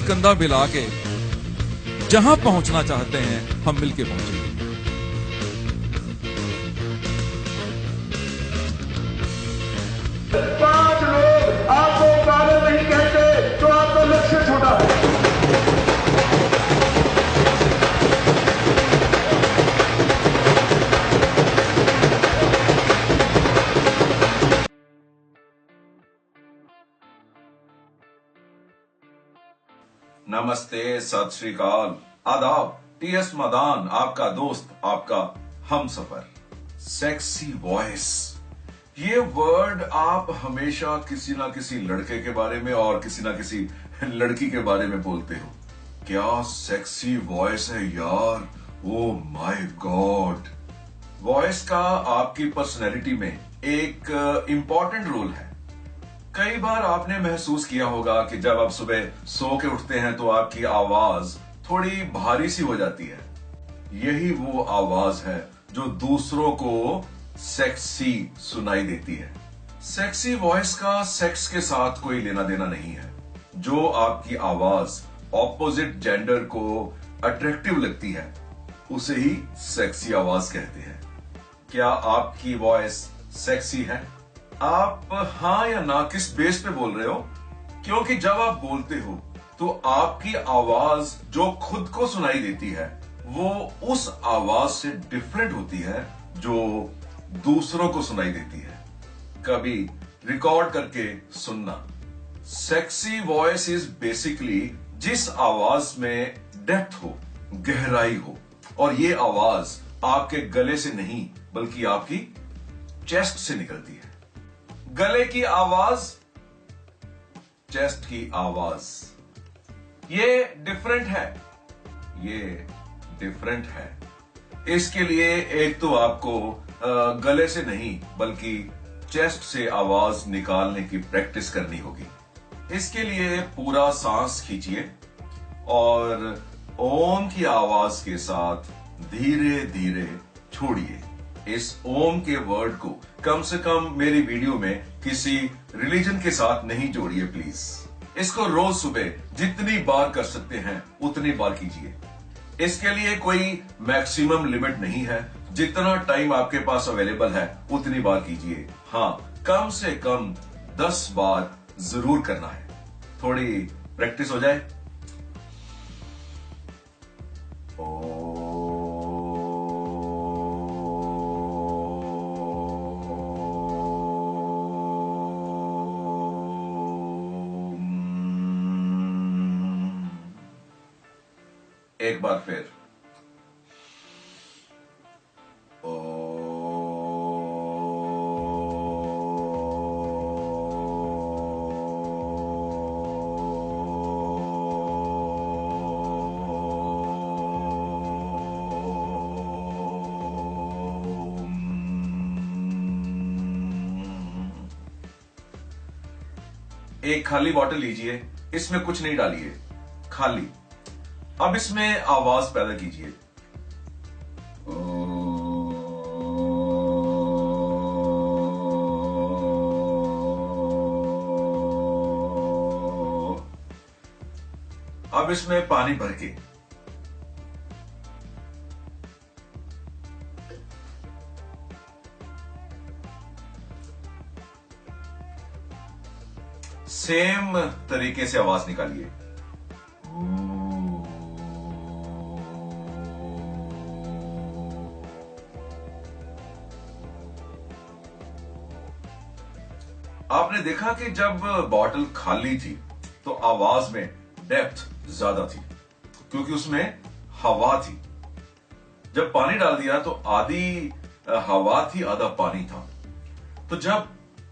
कंधा मिला के जहां पहुंचना चाहते हैं हम मिलके पहुंचेंगे। पांच लोग आपको पागल नहीं कहते तो आपका लक्ष्य छोटा है। नमस्ते, सत श्री अकाल, आदाब। टीएस मदान आपका दोस्त, आपका हमसफर। सेक्सी वॉइस, ये वर्ड आप हमेशा किसी ना किसी लड़के के बारे में और किसी ना किसी लड़की के बारे में बोलते हो। क्या सेक्सी वॉइस है यार, ओ माय गॉड। वॉइस का आपकी पर्सनैलिटी में एक इंपॉर्टेंट रोल है। कई बार आपने महसूस किया होगा कि जब आप सुबह सो के उठते हैं तो आपकी आवाज थोड़ी भारी सी हो जाती है। यही वो आवाज है जो दूसरों को सेक्सी सुनाई देती है। सेक्सी वॉइस का सेक्स के साथ कोई लेना देना नहीं है। जो आपकी आवाज ऑपोजिट जेंडर को अट्रैक्टिव लगती है उसे ही सेक्सी आवाज कहते हैं। क्या आपकी वॉइस सेक्सी है? आप हाँ या ना किस बेस पे बोल रहे हो? क्योंकि जब आप बोलते हो तो आपकी आवाज जो खुद को सुनाई देती है वो उस आवाज से डिफरेंट होती है जो दूसरों को सुनाई देती है। कभी रिकॉर्ड करके सुनना। सेक्सी वॉइस इज बेसिकली जिस आवाज में डेप्थ हो, गहराई हो, और ये आवाज आपके गले से नहीं बल्कि आपकी चेस्ट से निकलती है। गले की आवाज, चेस्ट की आवाज, ये डिफरेंट है। ये डिफरेंट है। इसके लिए एक तो आपको गले से नहीं बल्कि चेस्ट से आवाज निकालने की प्रैक्टिस करनी होगी। इसके लिए पूरा सांस खींचिए और ओम की आवाज के साथ धीरे धीरे छोड़िए। इस ओम के वर्ड को कम से कम मेरी वीडियो में किसी रिलीजन के साथ नहीं जोड़िए प्लीज। इसको रोज सुबह जितनी बार कर सकते हैं उतनी बार कीजिए। इसके लिए कोई मैक्सिमम लिमिट नहीं है। जितना टाइम आपके पास अवेलेबल है उतनी बार कीजिए। हाँ, कम से कम 10 बार जरूर करना है। थोड़ी प्रैक्टिस हो जाए। एक बार फिर। एक खाली बॉटल लीजिए, इसमें कुछ नहीं डालिए, खाली। अब इसमें आवाज पैदा कीजिए। अब इसमें पानी भर के सेम तरीके से आवाज निकालिए। आपने देखा कि जब बॉटल खाली थी तो आवाज में डेप्थ ज्यादा थी क्योंकि उसमें हवा थी। जब पानी डाल दिया तो आधी हवा थी, आधा पानी था। तो जब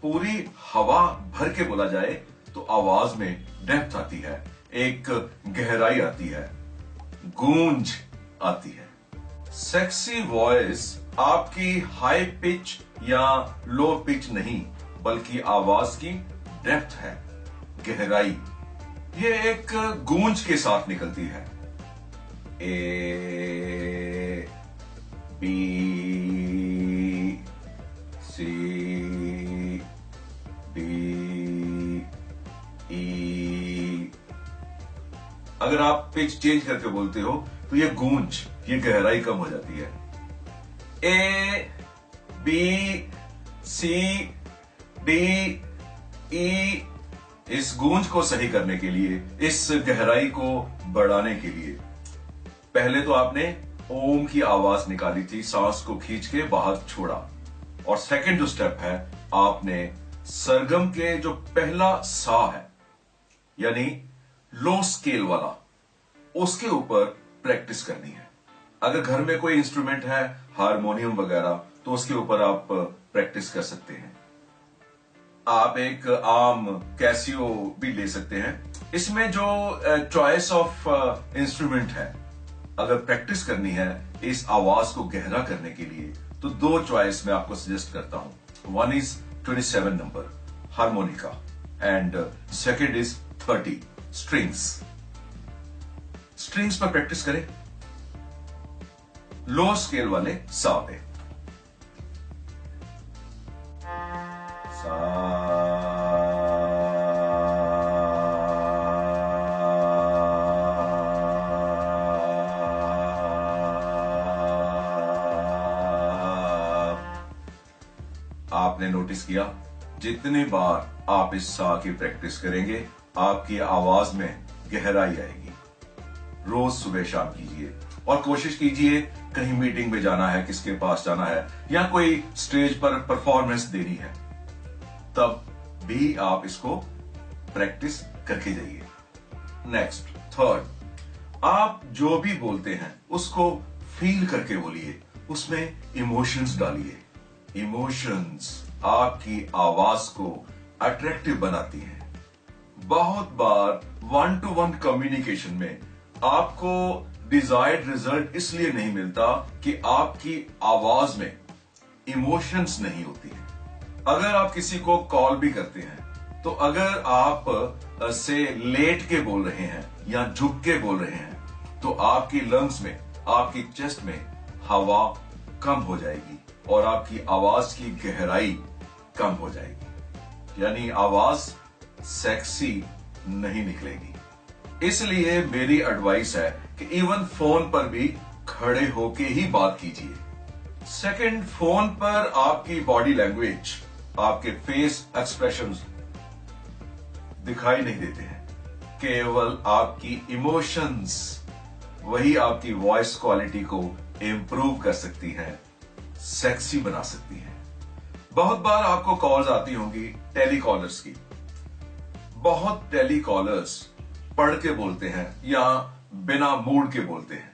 पूरी हवा भर के बोला जाए तो आवाज में डेप्थ आती है, एक गहराई आती है, गूंज आती है। सेक्सी वॉइस आपकी हाई पिच या लो पिच नहीं बल्कि आवाज की डेप्थ है, गहराई। ये एक गूंज के साथ निकलती है। A B C D E अगर आप पिच चेंज करके बोलते हो तो ये गूंज, ये गहराई कम हो जाती है। A B C D E, इस गूंज को सही करने के लिए, इस गहराई को बढ़ाने के लिए पहले तो आपने ओम की आवाज निकाली थी, सांस को खींच के बाहर छोड़ा, और सेकंड जो स्टेप है, आपने सरगम के जो पहला सा है यानी लो स्केल वाला, उसके ऊपर प्रैक्टिस करनी है। अगर घर में कोई इंस्ट्रूमेंट है, हारमोनियम वगैरह, तो उसके ऊपर आप प्रैक्टिस कर सकते हैं। आप एक आम कैसियो भी ले सकते हैं। इसमें जो चॉइस ऑफ इंस्ट्रूमेंट है, अगर प्रैक्टिस करनी है इस आवाज को गहरा करने के लिए, तो दो चॉइस मैं आपको सजेस्ट करता हूं। One is 27 number harmonica and second is 30 strings. Strings पर प्रैक्टिस करें, लो स्केल वाले सा पे। सा आपने नोटिस किया, जितनी बार आप इस सा की प्रैक्टिस करेंगे, आपकी आवाज में गहराई आएगी। रोज सुबह शाम कीजिए, और कोशिश कीजिए कहीं मीटिंग में जाना है, किसके पास जाना है, या कोई स्टेज पर परफॉर्मेंस देनी है, तब भी आप इसको प्रैक्टिस करके जाइए। नेक्स्ट, थर्ड, आप जो भी बोलते हैं उसको फील करके बोलिए, उसमें इमोशंस डालिए। इमोशंस आपकी आवाज को अट्रैक्टिव बनाती हैं। बहुत बार 1-to-1 कम्युनिकेशन में आपको डिजायर्ड रिजल्ट इसलिए नहीं मिलता कि आपकी आवाज में इमोशंस नहीं होती है। अगर आप किसी को कॉल भी करते हैं, तो अगर आप से लेट के बोल रहे हैं या झुक के बोल रहे हैं, तो आपकी लंग्स में, आपकी चेस्ट में हवा कम हो जाएगी और आपकी आवाज की गहराई कम हो जाएगी, यानी आवाज सेक्सी नहीं निकलेगी। इसलिए मेरी एडवाइस है कि इवन फोन पर भी खड़े होके ही बात कीजिए। सेकंड, फोन पर आपकी बॉडी लैंग्वेज, आपके फेस एक्सप्रेशंस दिखाई नहीं देते हैं, केवल आपकी इमोशंस वही आपकी वॉइस क्वालिटी को इंप्रूव कर सकती हैं, सेक्सी बना सकती हैं। बहुत बार आपको कॉल्स आती होंगी टेलीकॉलर्स की। बहुत टेलीकॉलर्स पढ़ के बोलते हैं या बिना मूड के बोलते हैं,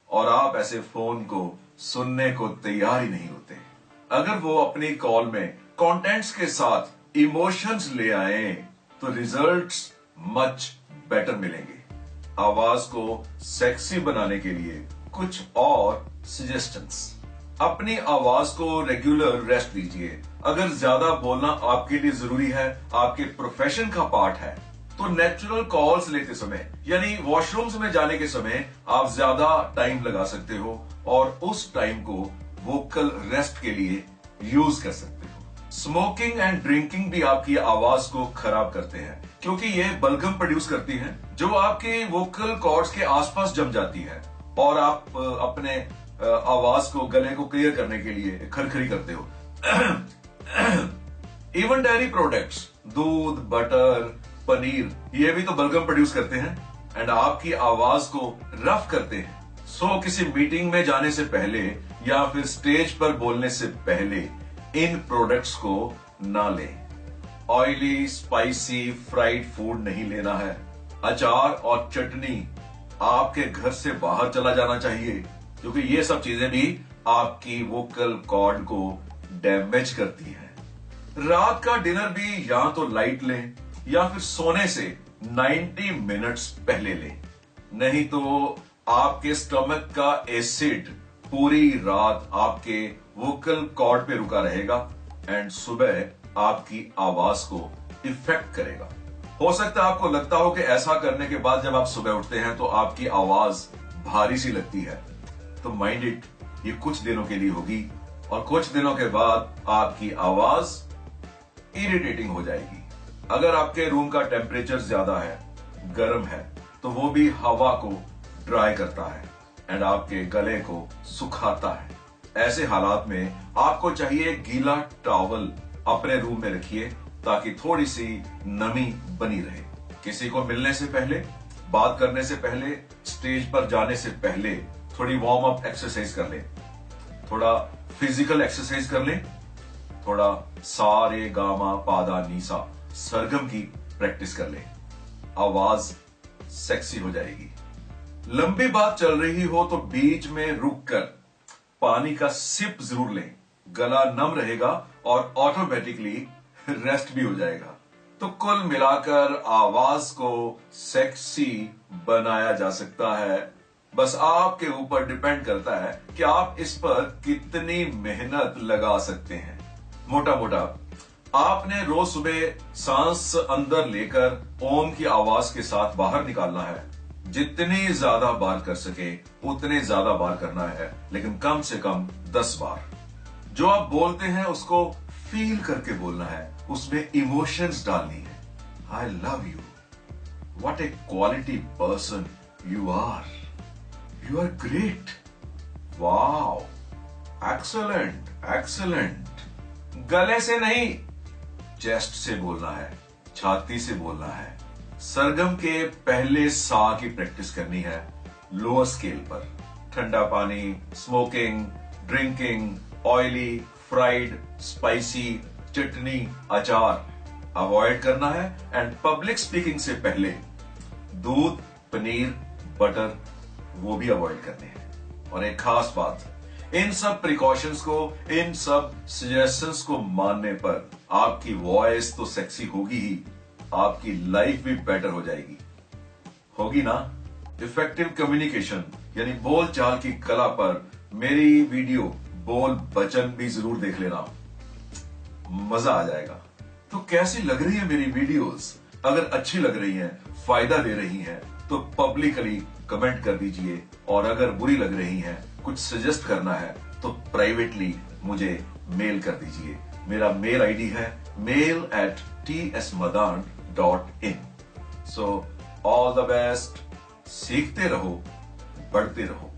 और आप ऐसे फोन को सुनने को तैयार ही नहीं होते। अगर वो अपनी कॉल में कंटेंट्स के साथ इमोशंस ले आए, तो रिजल्ट्स मच बेटर मिलेंगे। आवाज को सेक्सी बनाने के लिए कुछ और सजेशंस। अपनी आवाज को रेगुलर रेस्ट दीजिए। अगर ज्यादा बोलना आपके लिए जरूरी है, आपके प्रोफेशन का पार्ट है, तो नेचुरल कॉल्स लेते समय यानी वॉशरूम्स में जाने के समय आप ज्यादा टाइम लगा सकते हो, और उस टाइम को वोकल रेस्ट के लिए यूज कर सकते हो। स्मोकिंग एंड ड्रिंकिंग भी आपकी आवाज को खराब करते हैं, क्योंकि ये बलगम प्रोड्यूस करती हैं जो आपके वोकल कॉर्ड्स के आसपास जम जाती है, और आप अपने आवाज को, गले को क्लियर करने के लिए खरखरी करते हो। इवन डेयरी प्रोडक्ट्स, दूध, बटर, पनीर, ये भी तो बलगम प्रोड्यूस करते हैं एंड आपकी आवाज को रफ करते हैं। सो किसी मीटिंग में जाने से पहले या फिर स्टेज पर बोलने से पहले इन प्रोडक्ट्स को ना लें। ऑयली, स्पाइसी, फ्राइड फूड नहीं लेना है। अचार और चटनी आपके घर से बाहर चला जाना चाहिए, क्योंकि ये सब चीजें भी आपकी वोकल कॉर्ड को डैमेज करती हैं। रात का डिनर भी या तो लाइट लें या फिर सोने से 90 मिनट्स पहले लें, नहीं तो आपके स्टमक का एसिड पूरी रात आपके वोकल कॉर्ड पे रुका रहेगा एंड सुबह आपकी आवाज को इफेक्ट करेगा। हो सकता है आपको लगता हो कि ऐसा करने के बाद जब आप सुबह उठते हैं तो आपकी आवाज भारी सी लगती है, तो माइंड इट, ये कुछ दिनों के लिए होगी और कुछ दिनों के बाद आपकी आवाज इरिटेटिंग हो जाएगी। अगर आपके रूम का टेम्परेचर ज्यादा है, गर्म है, तो वो भी हवा को ड्राई करता है एंड आपके गले को सुखाता है। ऐसे हालात में आपको चाहिए गीला टॉवल अपने रूम में रखिए ताकि थोड़ी सी नमी बनी रहे। किसी को मिलने से पहले, बात करने से पहले, स्टेज पर जाने से पहले थोड़ी वार्म अप एक्सरसाइज कर ले, थोड़ा फिजिकल एक्सरसाइज कर ले, थोड़ा सा रे गा मा पा धा नी सा सरगम की प्रैक्टिस कर ले। आवाज सेक्सी हो जाएगी। लंबी बात चल रही हो तो बीच में रुककर पानी का सिप जरूर लें। गला नम रहेगा और ऑटोमेटिकली रेस्ट भी हो जाएगा। तो कुल मिलाकर आवाज को सेक्सी बनाया जा सकता है। बस आपके ऊपर डिपेंड करता है कि आप इस पर कितनी मेहनत लगा सकते हैं। मोटा मोटा आपने रोज सुबह सांस अंदर लेकर ओम की आवाज के साथ बाहर निकालना है। जितनी ज्यादा बार कर सके उतने ज्यादा बार करना है, लेकिन कम से कम 10 बार। जो आप बोलते हैं उसको फील करके बोलना है, उसमें इमोशंस डालनी है। I love you, what a quality person you are, you are great, wow, excellent, excellent. गले से नहीं, चेस्ट से बोलना है, छाती से बोलना है। सरगम के पहले सा की प्रैक्टिस करनी है लोअर स्केल पर। ठंडा पानी, smoking, drinking, oily, fried, spicy, chutney, अचार अवॉइड करना है। एंड पब्लिक स्पीकिंग से पहले दूध, पनीर, बटर वो भी अवॉइड करने हैं। और एक खास बात, इन सब प्रिकॉशंस को, इन सब सजेशंस को मानने पर आपकी वॉइस तो सेक्सी होगी ही, आपकी लाइफ भी बेटर हो जाएगी। होगी ना? इफेक्टिव कम्युनिकेशन यानी बोल चाल की कला पर मेरी वीडियो बोल वचन भी जरूर देख लेना, मजा आ जाएगा। तो कैसी लग रही है मेरी वीडियोस? अगर अच्छी लग रही हैं, फायदा दे रही हैं, तो पब्लिकली कमेंट कर दीजिए। और अगर बुरी लग रही हैं, कुछ सजेस्ट करना है तो प्राइवेटली मुझे मेल कर दीजिए। मेरा मेल आईडी है mail@tsmadan.in। So all the best. सीखते रहो, बढ़ते रहो।